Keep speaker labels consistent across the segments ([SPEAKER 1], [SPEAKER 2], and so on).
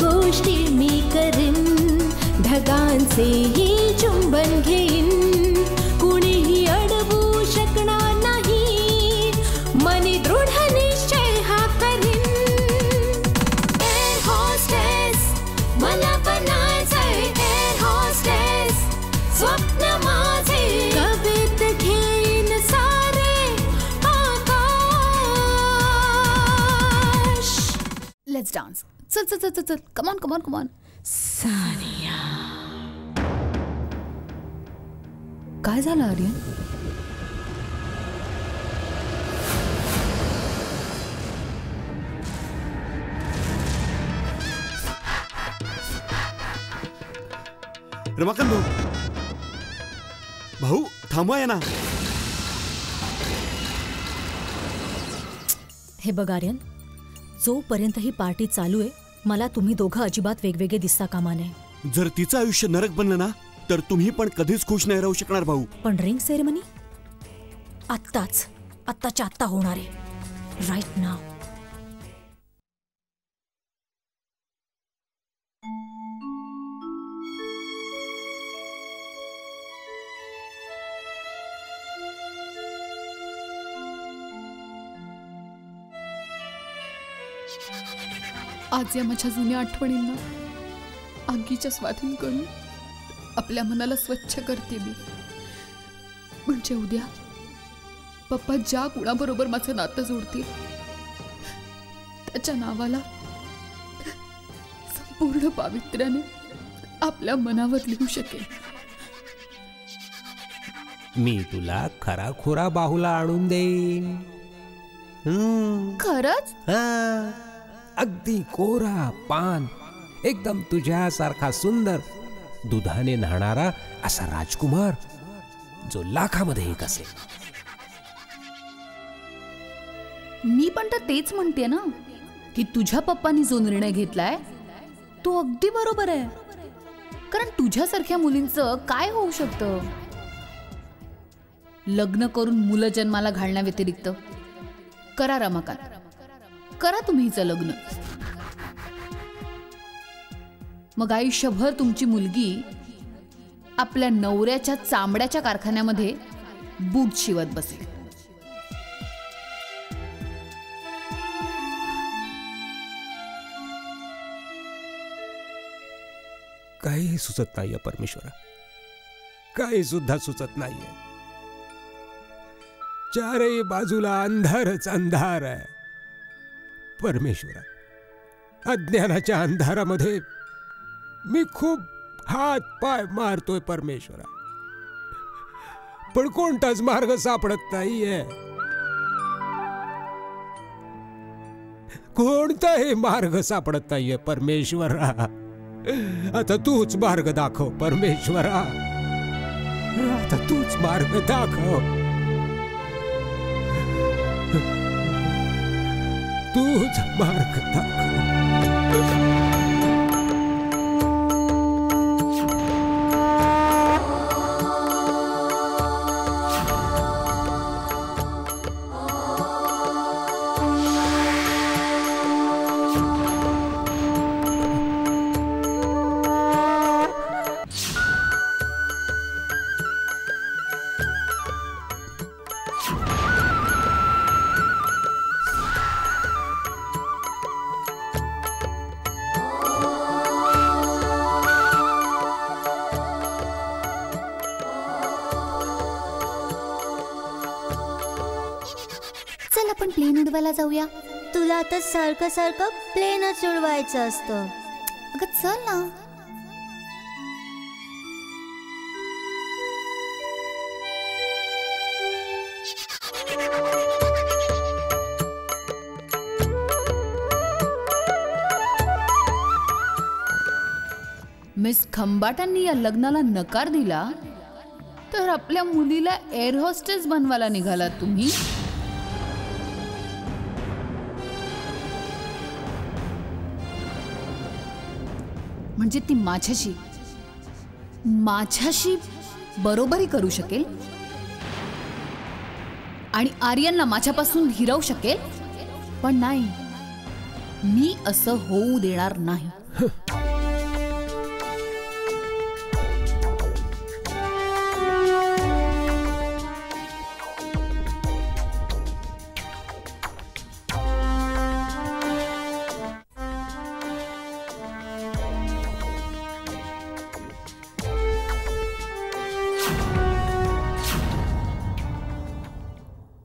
[SPEAKER 1] गोष्टी मी करीन, ढगांचेही चुंबन घेईन, कुणीही अडवू शकणार नाही, मनी दृढ निश्चय हा करीन. एअर होस्टेस मला बनायचंय, एअर होस्टेस स्वप्न माझे, कवित घेईन सारे आकाश.
[SPEAKER 2] Let's dance. चल चल चल चल, come on come on come on.
[SPEAKER 1] Sania,
[SPEAKER 2] काय झालं आर्यन?
[SPEAKER 3] रमाकांत भाऊ, भाऊ थांबवा या ना.
[SPEAKER 1] हे बघ आर्यन, जोपर्यंत ही पार्टी चालू आहे मला तुम्ही दोघं अजिबात वेगवेगळे दिसता कामा नये.
[SPEAKER 3] जर तिचं आयुष्य नरक बनलं ना तर तुम्ही पण कधीच खुश नाही राहू शकणार भाऊ.
[SPEAKER 1] पण रिंग सेरेमनी आत्ताच्या आत्ता होणार आहे, राईट नाव.
[SPEAKER 2] आज या माझ्या जुन्या आठवणींना आगीच्या स्वाधीन करून आपल्या मनाला स्वच्छ करते मी, म्हणजे उद्या पप्पा ज्या कुणाबरोबर माझं नातं जोडतील त्याच्या नावाला संपूर्ण पावित्र्याने आपल्या मनावर लिहू शकेल.
[SPEAKER 4] मी तुला खरा खोरा बाहुला आणून देईन.
[SPEAKER 2] खरंच?
[SPEAKER 4] अगदी कोरा पान, एकदम तुझ्यासारखा सुंदर, दुधाने न्हाणारा असा राजकुमार जो लाखामध्ये एक असेल.
[SPEAKER 2] मी पण तर तेच म्हणते ना की तुझ्या पप्पांनी जो निर्णय घेतलाय तो अगदी बरोबर आहे. कारण तुझ्यासारख्या मुलींचं काय होऊ शकतं? लग्न करून मुलं जन्माला घालण्याव्यतिरिक्त करा रमाकांत, करा तुम्ही हिचं लग्न. मग आयुष्यभर तुमची मुलगी आपल्या नवऱ्याच्या चामड्याच्या कारखान्यामध्ये बूट शिवत बसेल.
[SPEAKER 4] काही सुचत नाहीये परमेश्वरा, काही सुद्धा सुचत नाहीये. चारही बाजूला अंधारच अंधार आहे. परमेश्वरा, अज्ञानाच्या अंधारामध्ये मी खूप हात पाय मारतोय परमेश्वरा, पण कोणताच मार्ग सापडत नाहीये. कोणताही मार्ग सापडत नाहीये परमेश्वरा. आता तूच मार्ग दाखव परमेश्वरा, आता तूच मार्ग दाखव, तूच मार्ग दाखव.
[SPEAKER 2] चल आपण प्लेन उडवायला जाऊया.
[SPEAKER 5] तुला आता सारखं सारखं प्लेनच उडवायचं असतं.
[SPEAKER 2] अगं चल ना. मिस खंबाटांनी या लग्नाला नकार दिला तर आपल्या मुलीला एअर होस्टेस बनवायला निघालात तुम्ही. म्हणजे ती माझ्याशी बरोबरी करू शकेल आणि आर्यनला माझ्यापासून हिरवू शकेल, पण नाही, मी असं होऊ देणार नाही.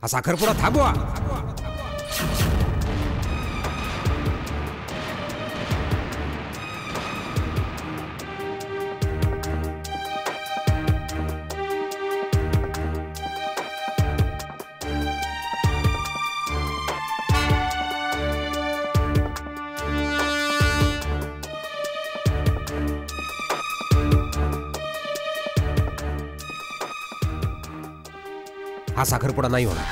[SPEAKER 4] हा साखरपुडा थांबवा. हा साखरपुडा नाही होणार.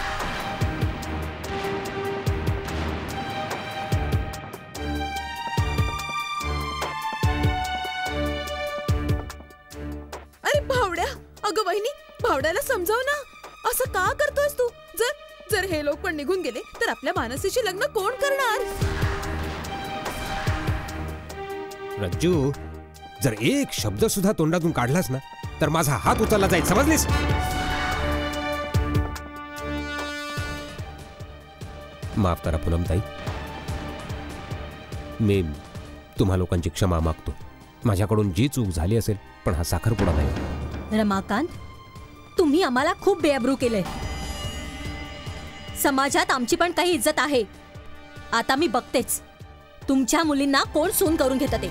[SPEAKER 6] अरे भावड्या, अगं वहिनी, भावड्याला समजाव ना. असं का करतोयस तू? जर हे लोक पण निघून गेले तर आपल्या मानसीशी लग्न कोण करणार?
[SPEAKER 4] रज्जू, जर एक शब्द सुद्धा तोंडातून काढलास ना तर माझा हात उचलला जाईल, समजलीस? माफ करा पूनमताई, मी तुम्हा लोकांची क्षमा मागतो. माझ्याकडून जी चूक झाली असेल, पण हा साखरपुडा नाही.
[SPEAKER 1] रमाकांत, तुम्ही आम्हाला खूप बेअब्रू केलंय. समाजात आमची पण काही इज्जत आहे. आता मी बघतेच तुमच्या मुलींना कोण सून करून घेतं ते.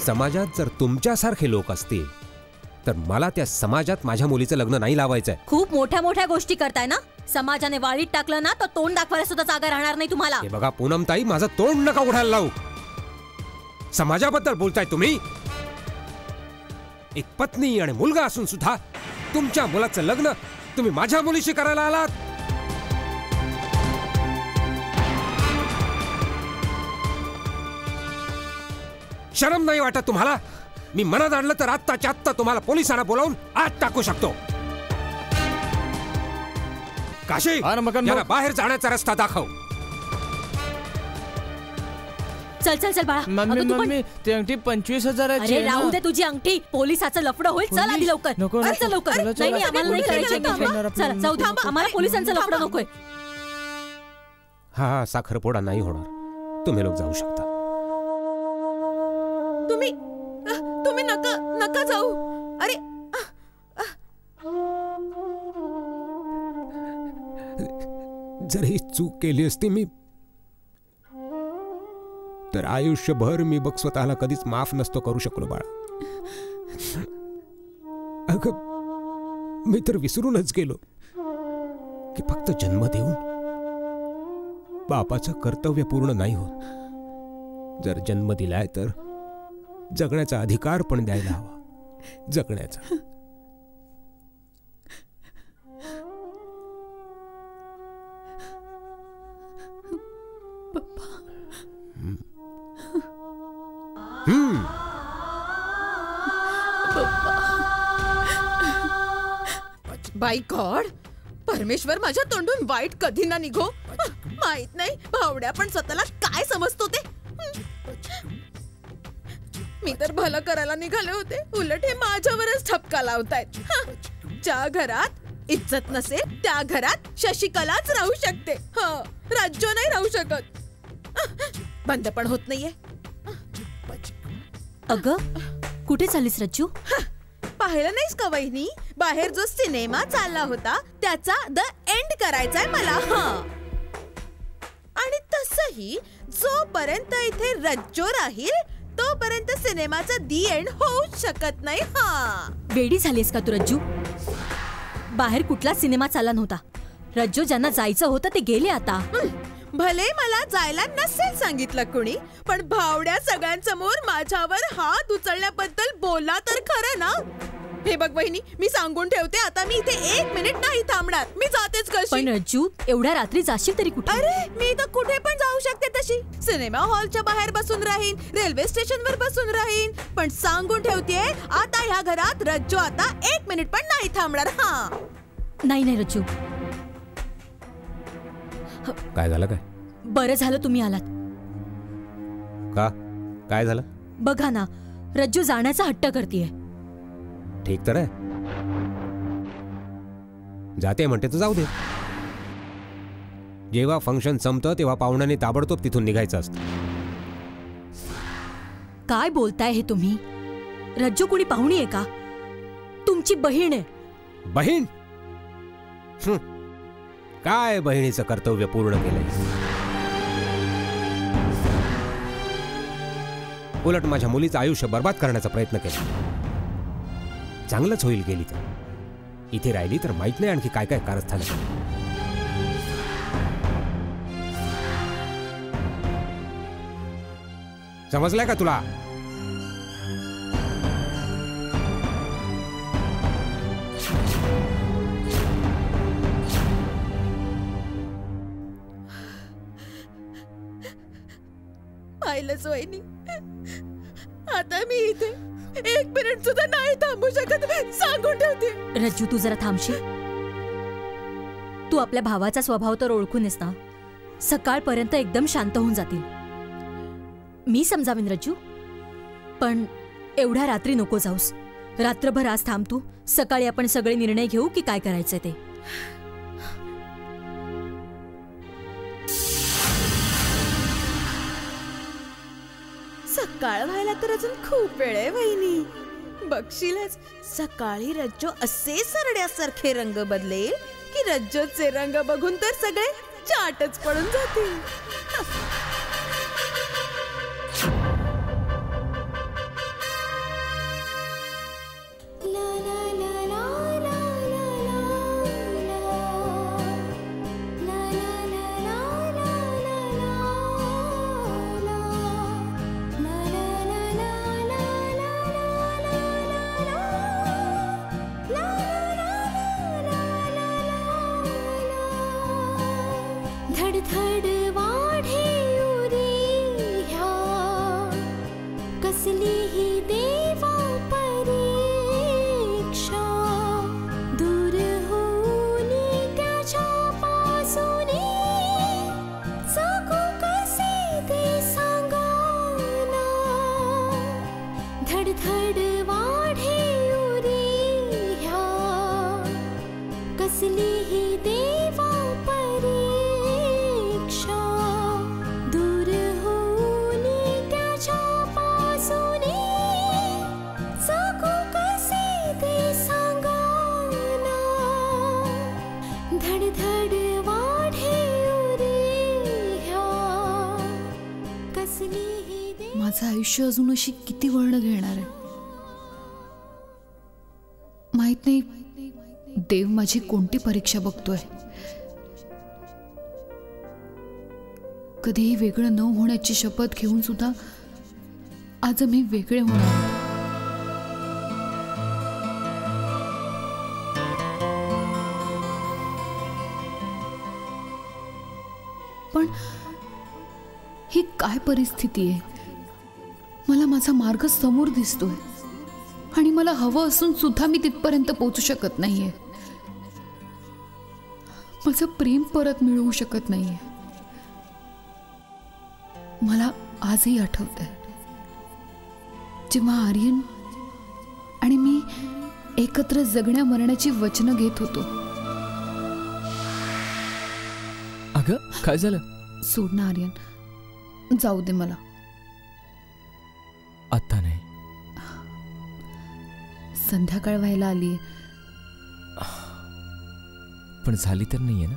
[SPEAKER 4] समाजात जर तुमच्यासारखे लोक असतील तर मला त्या समाजात माझ्या मुलीचं लग्न नाही लावायचंय.
[SPEAKER 1] खूप मोठ्या मोठ्या गोष्टी करताय ना. समाजाने वाळीत टाकलं ना तर तोंड दाखवायला सुद्धा जागा राहणार नाही तुम्हाला.
[SPEAKER 4] हे बघा पूनमताई, माझं तोंड नका उघडायला लावू. समाजाबद्दल बोलताय तुम्ही. एक पत्नी आणि मुलगा असून सुद्धा तुमच्या मुलाचं लग्न तुम्ही माझ्या मुलीशी करायला आलात. शरम नाही वाटत तुम्हाला? मी मनात आणलं तर आत्ताच्या आत्ता तुम्हाला पोलिसांना बोलावून आत टाकू शकतो. काशी, याला बाहेर जाण्याचा रस्ता दाखव.
[SPEAKER 1] चल चल चल बाळा.
[SPEAKER 7] मम्मी ती अंगठी 25,000
[SPEAKER 1] अरे राहू दे तुझी अंगठी. पोलिसाचं लफडं होईल. चल आधी लवकर. चल लवकर. नाही आम्हाला नाही करायची. चल जाऊ दे, आम्हाला पोलिसांचं लफडं नकोय.
[SPEAKER 4] हा साखरपुडा नाही होणार. तुम्ही लोक जाऊ शकता.
[SPEAKER 6] तुम्ही नका जाऊ. अरे
[SPEAKER 4] जर ही चूक केली असती मी तर आयुष्यभर मी बघ स्वतःला कधीच माफ नसतो करू शकलो बाळा. अगं मी तर विसरूनच गेलो की फक्त जन्म देऊन बापाचं कर्तव्य पूर्ण नाही होत. जर जन्म दिलाय तर जगण्याचा अधिकार पण द्यायला हवा. जगण्याचा.
[SPEAKER 6] बाय गॉड, परमेश्वर माझ्या तोंडून वाईट कधी ना निघो. माहित नाही भावड्या पण स्वतःला काय समजतो ते. मी तर भलं करायला निघाले होते, उलट हे माझ्यावरच ठपका लावतायत. ज्या घरात इज्जत नसेल त्या घरात शशिकलाच राहू शकते. राज्य नाही राहू शकत. बंद पण होत नाहीये.
[SPEAKER 1] अगं कुठे चालीस रज्जू?
[SPEAKER 6] पाहिलं नाहीस का वहिनी, बाहेर जो सिनेमा चालला होता त्याचा द एंड करायचाय मला. आणि तसही जोपर्यंत इथे रज्जो राहील तोपर्यंत सिनेमाचा दी एंड होऊच शकत नाही.
[SPEAKER 1] वेडी झालीस का तू रज्जू? बाहेर कुठला सिनेमा चालला नव्हता. रज्जो ज्यांना जायचं होतं ते गेले आता.
[SPEAKER 6] भले मला जायला नसेल सांगितलं कुणी, पण भावड्या सगळ्यांसमोर माझ्यावर हात उचलण्याबद्दल बोला तर खरं ना. हे बघ वहिनी, मी सांगून ठेवते, आता मी इथे 1 मिनिट नाही थांबणार. मी जातेच कशी.
[SPEAKER 1] पण रज्जू, एवढ्या रात्री जाशील तरी कुठे?
[SPEAKER 6] अरे मी तर कुठे पण जाऊ शकते तशी. सिनेमा हॉलच्या बाहेर बसून राहीन, रेल्वे स्टेशनवर बसून राहीन, पण सांगून ठेवते आता ह्या घरात रज्जू आता 1 मिनिट पण नाही थांबणार.
[SPEAKER 1] नाही नाही रज्जू.
[SPEAKER 4] काय झालं? काय
[SPEAKER 1] बरं झालं तुम्ही आलात.
[SPEAKER 4] का? काय झालं?
[SPEAKER 1] बघा ना, रज्जू जाण्याचा हट्ट करतीये.
[SPEAKER 4] ठीक तर आहे, जाते म्हणते तर जाऊ दे. जेव्हा फंक्शन संपतं तेव्हा पाहुण्याने ताबडतोब तिथून निघायचं असतं.
[SPEAKER 1] काय बोलताय हे तुम्ही? रज्जू कुणी पाहुणी आहे का? तुमची बहीण आहे.
[SPEAKER 4] बहीण? काय बहिणीचं कर्तव्य पूर्ण केलंय? उलट माझ्या मुलीचं आयुष्य बर्बाद करण्याचा प्रयत्न केला. चांगलंच होईल गेली तर. इथे राहिली तर माहित नाही आणखी काय काय कारस्थान. समजलंय का तुला?
[SPEAKER 6] पाहिलंच वहिनी, आता मी इथे 1 मिनिट सुद्धा नाही थांबू शकत. सांगून ठेवते.
[SPEAKER 1] रज्जू, तू जरा थांबशील? तू आपल्या भावाचा स्वभाव तर ओळखूनस ना. सकाळपर्यंत एकदम शांत होऊन जातील. मी समजावीन रज्जू, पण एवढ्या रात्री नको जाऊस. रात्रभर आज थांब तू. सकाळी आपण सगळे निर्णय घेऊ की काय करायचंय ते.
[SPEAKER 6] सकाळ व्हायला तर अजून खूप वेळ आहे वहिनी. बघशीलच, सकाळी रज्जो असे सरड्यासारखे रंग बदलेल की रज्जोचे रंग बघून तर सगळे चाटच पडून जातील.
[SPEAKER 8] धडधड वाढे उरी ह्या, कसली ही देवा परीक्षा. दूर होऊनी त्याच्या पासूनी जगू कसे ते सांगाना. धडधड वाढे उरी ह्या, कसली ही देवा परीक्षा. दूर होऊनी त्याच्या पासूनी जगू कसे ते सांगाना. धडधड वाढे उरी ह्या, कसली ही देवा.
[SPEAKER 2] माझं आयुष्य अजून अशी किती वळण घेणार आहे माहित नाही. देव माझी कोणती परीक्षा बघतोय. कधीही वेगळं न होण्याची शपथ घेऊन सुद्धा आज मी वेगळे होणार. पण ही काय परिस्थिती आहे? मला माझा मार्ग समोर दिसतोय आणि मला हवं असून सुद्धा मी तिथपर्यंत पोहोचू शकत नाहीये. माझं प्रेम परत मिळवू शकत नाहीये. मला आजही आठवतंय जेव्हा आर्यन आणि मी एकत्र जगण्या मरण्याची वचनं घेत होतो.
[SPEAKER 7] अगं काय झालं?
[SPEAKER 2] सोड ना आर्यन, जाऊ दे मला.
[SPEAKER 7] आता नाही.
[SPEAKER 2] संध्याकाळ व्हायला आली.
[SPEAKER 7] पण झाली तर नाहीये ना?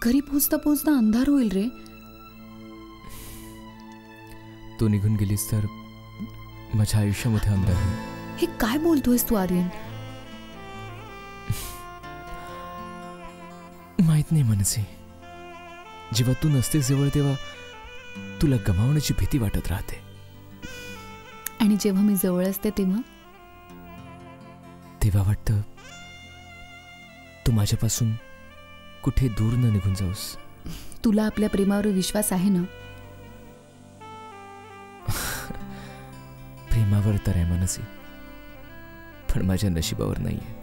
[SPEAKER 2] घरी पोचता पोचता अंधार होईल रे.
[SPEAKER 7] तू निघून गेलीस तर माझ्या आयुष्यामध्ये अंधार होईल.
[SPEAKER 2] हे काय बोलतोयस तू आर्यन?
[SPEAKER 7] माहित नाही मनसी, जेव्हा तू नसतेस जवळ तेव्हा तुला गमावण्याची भीती वाटत राहते.
[SPEAKER 2] आणि जेव्हा मी जवळ असते
[SPEAKER 7] तेव्हा वाटतं तू माझ्यापासून कुठे दूर न निघून जाऊस.
[SPEAKER 2] तुला आपल्या प्रेमावर विश्वास आहे ना?
[SPEAKER 7] प्रेमावर तर आहे मनसी, पण माझ्या नशिबावर नाहीये.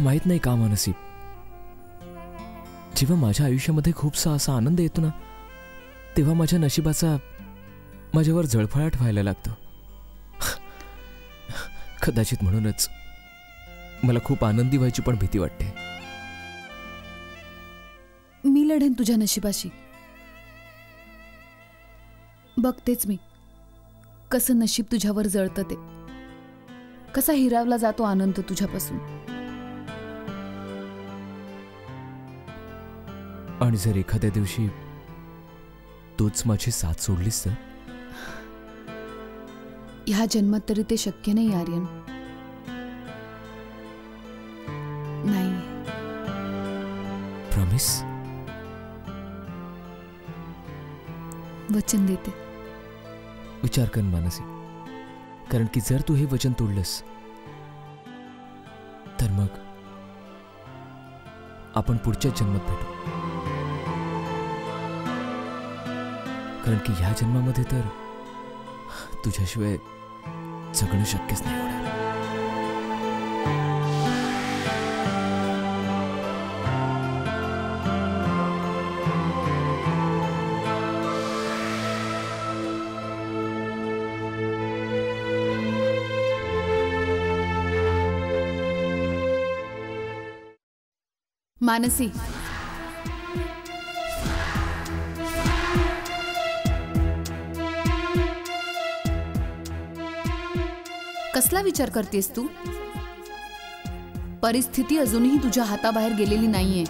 [SPEAKER 7] माहित नाही का मनसी, जेव्हा माझ्या आयुष्यामध्ये खूपसा असा आनंद येतो ना, तेव्हा माझ्या नशिबाचा माझ्यावर जळफळाट व्हायला लागतो. कदाचित म्हणूनच मला खूप आनंदी व्हायची पण भीती वाटते.
[SPEAKER 2] मी लढेन तुझ्या नशिबाशी. बघतेच मी कसं नशीब तुझ्यावर जळतं ते, कसा हिरावला जातो आनंद तुझ्यापासून.
[SPEAKER 7] आणि जर एखाद्या दिवशी तूच माझी साथ सोडलीस तर?
[SPEAKER 2] ह्या जन्मात तरी ते शक्य नाही आर्यन. नाही.
[SPEAKER 7] प्रॉमिस?
[SPEAKER 2] वचन देते.
[SPEAKER 7] विचार कर मानसी, कारण की जर तू हे वचन तोडलंस तर मग आपण पुढच्या जन्मात भेटू. कारण की ह्या जन्मामध्ये तर तुझ्याशिवाय जगणं शक्यच नाही होणार.
[SPEAKER 2] मानसी, कसला विचार करतेस तू? परिस्थिती अजूनही तुझ्या हाताबाहेर गेलेली नाहीये.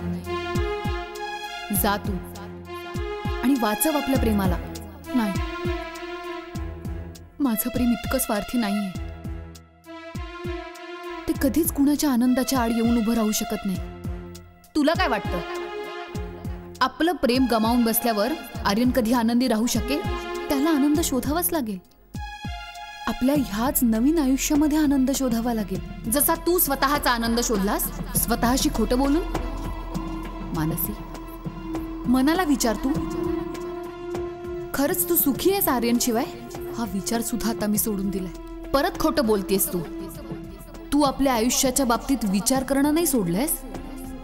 [SPEAKER 2] जा तू आणि वाचव आपल्या प्रेमाला. नाही, माझं प्रेम इतकं स्वार्थी नाहीये. ते कधीच कुणाच्या आनंदाच्या आड येऊन उभं राहू शकत नाही. तुला काय वाटतं, आपलं प्रेम गमावून बसल्यावर आर्यन कधी आनंदी राहू शकेल? त्याला आनंद शोधावाच लागेल. आपल्या ह्याच नवीन आयुष्यामध्ये आनंद शोधावा लागेल, जसा तू स्वतःचा आनंद शोधलास स्वतःशी खोटं बोलून. मानसी, मनाला विचार, तू खरंच तू सुखी आहेस आर्यन शिवाय? हा विचार सुद्धा आता मी सोडून दिलाय. परत खोटं बोलतेस तू. तू आपल्या आयुष्याच्या बाबतीत विचार करणं नाही सोडलंयस,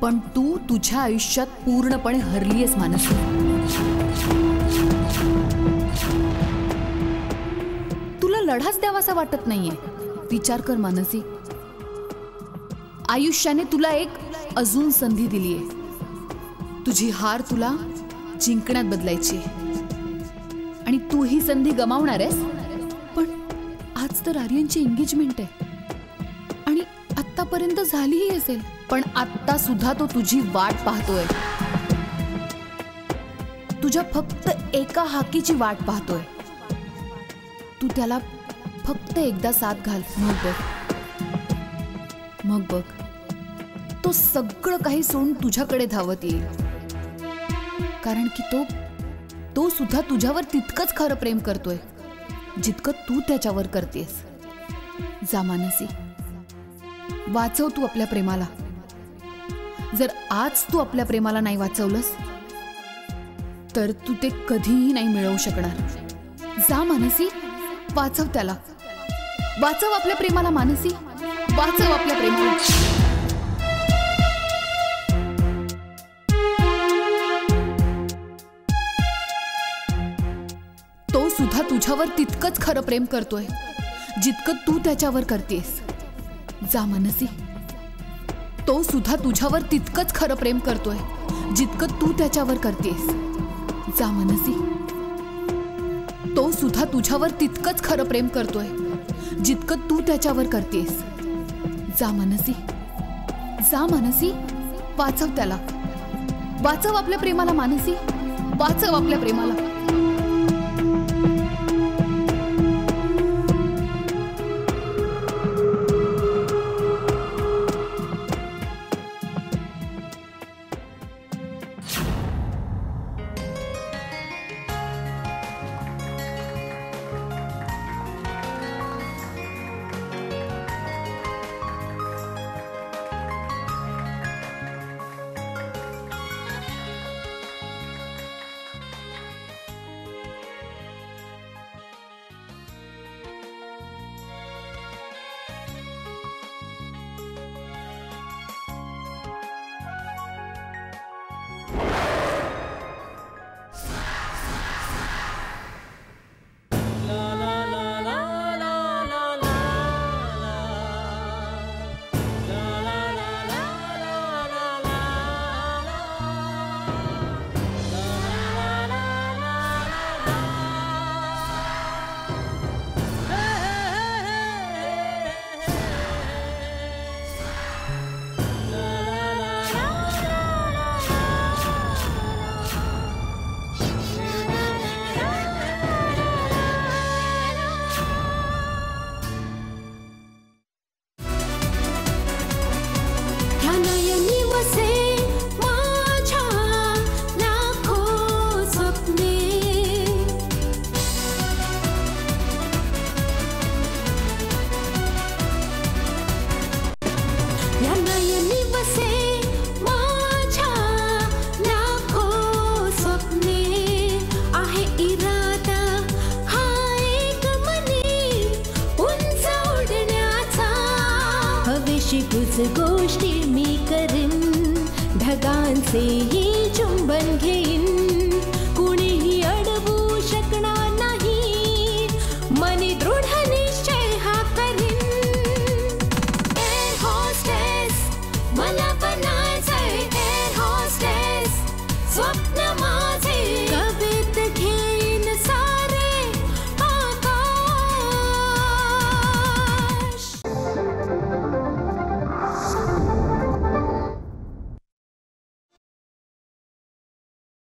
[SPEAKER 2] पण तू तुझ्या आयुष्यात पूर्णपणे हरलीयस मानसी. तुला लढाच द्यावासा वाटत नाहीये. विचार कर मानसी, आयुष्याने तुला एक अजून संधी दिलीये. तुझी हार तुला जिंकण्यात बदलायची आणि तू ही संधी गमावणार आहेस. पण आज तर आर्यनची एंगेजमेंट आहे आणि आतापर्यंत झालीही असेल, पण आत्ता सुद्धा तो तुझी वाट पाहतोय. तुझ्या फक्त एका हाकीची वाट पाहतोय. तू त्याला फक्त एकदा साथ घाल, मग बघ तो सगळं काही सोडून तुझ्याकडे धावत येईल. कारण की तो सुद्धा तुझ्यावर तितकंच खरं प्रेम करतोय जितकं तू त्याच्यावर करतेस. जा मानसी, वाचव तू आपल्या प्रेमाला. जर आज तू आपल्या प्रेमाला नाही वाचवलंस तर तू ते कधीही नाही मिळवू शकणार. जा मानसी, वाचव त्याला. वाचव आपल्या प्रेमाला मानसी, वाचव आपल्या प्रेमाला. तो सुद्धा तुझ्यावर तितकंच खरं प्रेम करतोय जितकं तू त्याच्यावर करतेस. जा मानसी, तो सुद्धा तुझ्यावर तितकंच खरं प्रेम करतोय जितकं तू त्याच्यावर करतेस. जा मानसी, तो सुद्धा तुझ्यावर तितकंच खरं प्रेम करतोय जितकं तू त्याच्यावर करतेस. जा मानसी, जा मानसी, वाचव त्याला, वाचव आपल्या प्रेमाला मानसी, वाचव आपल्या प्रेमाला.
[SPEAKER 8] गोष्टी मी करीन ढगांचे